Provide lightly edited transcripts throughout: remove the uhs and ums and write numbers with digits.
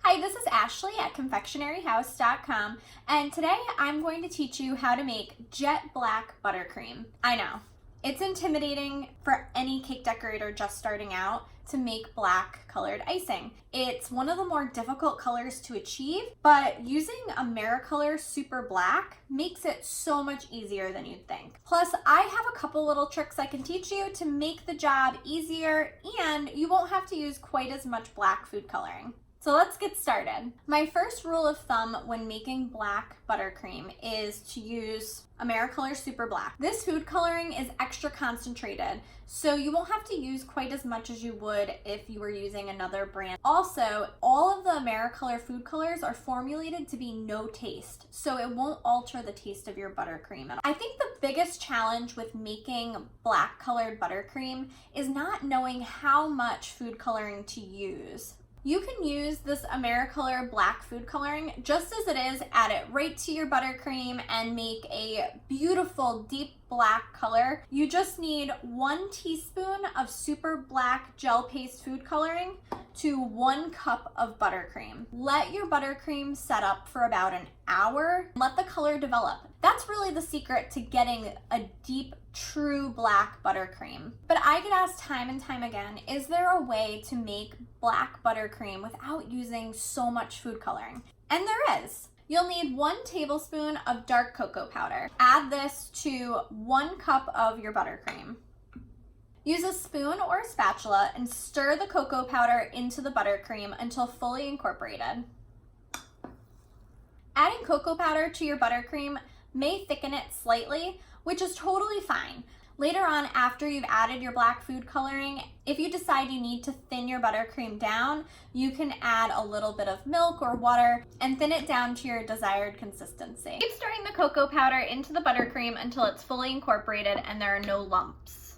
Hi, this is Ashley at confectionaryhouse.com, and today I'm going to teach you how to make jet black buttercream. I know, it's intimidating for any cake decorator just starting out to make black colored icing. It's one of the more difficult colors to achieve, but using Americolor Super Black makes it so much easier than you'd think. Plus, I have a couple little tricks I can teach you to make the job easier, and you won't have to use quite as much black food coloring. So let's get started. My first rule of thumb when making black buttercream is to use Americolor Super Black. This food coloring is extra concentrated, so you won't have to use quite as much as you would if you were using another brand. Also, all of the Americolor food colors are formulated to be no taste, so it won't alter the taste of your buttercream at all. I think the biggest challenge with making black colored buttercream is not knowing how much food coloring to use. You can use this Americolor black food coloring just as it is, add it right to your buttercream and make a beautiful deep black color. You just need 1 teaspoon of super black gel paste food coloring to 1 cup of buttercream. Let your buttercream set up for about an hour. Let the color develop. That's really the secret to getting a deep, true black buttercream. But I get asked time and time again, is there a way to make black buttercream without using so much food coloring? And there is. You'll need 1 tablespoon of dark cocoa powder. Add this to 1 cup of your buttercream. Use a spoon or a spatula and stir the cocoa powder into the buttercream until fully incorporated. Adding cocoa powder to your buttercream may thicken it slightly, which is totally fine. Later on, after you've added your black food coloring, if you decide you need to thin your buttercream down, you can add a little bit of milk or water and thin it down to your desired consistency. Keep stirring the cocoa powder into the buttercream until it's fully incorporated and there are no lumps.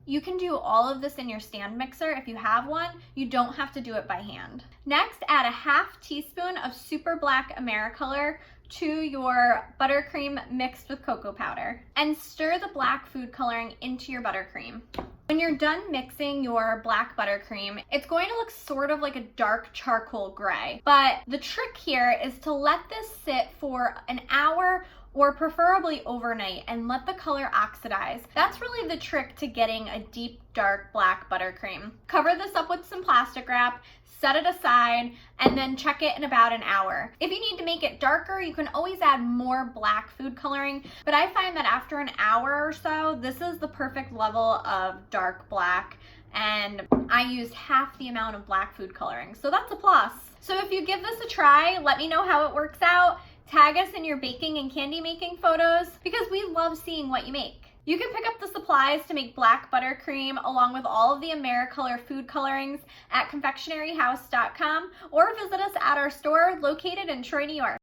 You can do all of this in your stand mixer if you have one. You don't have to do it by hand. Next, add a ½ teaspoon of super black Americolor to your buttercream mixed with cocoa powder and stir the black food coloring into your buttercream. When you're done mixing your black buttercream, it's going to look sort of like a dark charcoal gray. But the trick here is to let this sit for an hour or preferably overnight and let the color oxidize. That's really the trick to getting a deep, dark black buttercream. Cover this up with some plastic wrap, set it aside, and then check it in about an hour. If you need to make it darker, you can always add more black food coloring, but I find that after an hour or so, this is the perfect level of dark black, and I used half the amount of black food coloring, so that's a plus. So if you give this a try, let me know how it works out. Tag us in your baking and candy making photos because we love seeing what you make. You can pick up the supplies to make black buttercream along with all of the Americolor food colorings at confectionaryhouse.com or visit us at our store located in Troy, New York.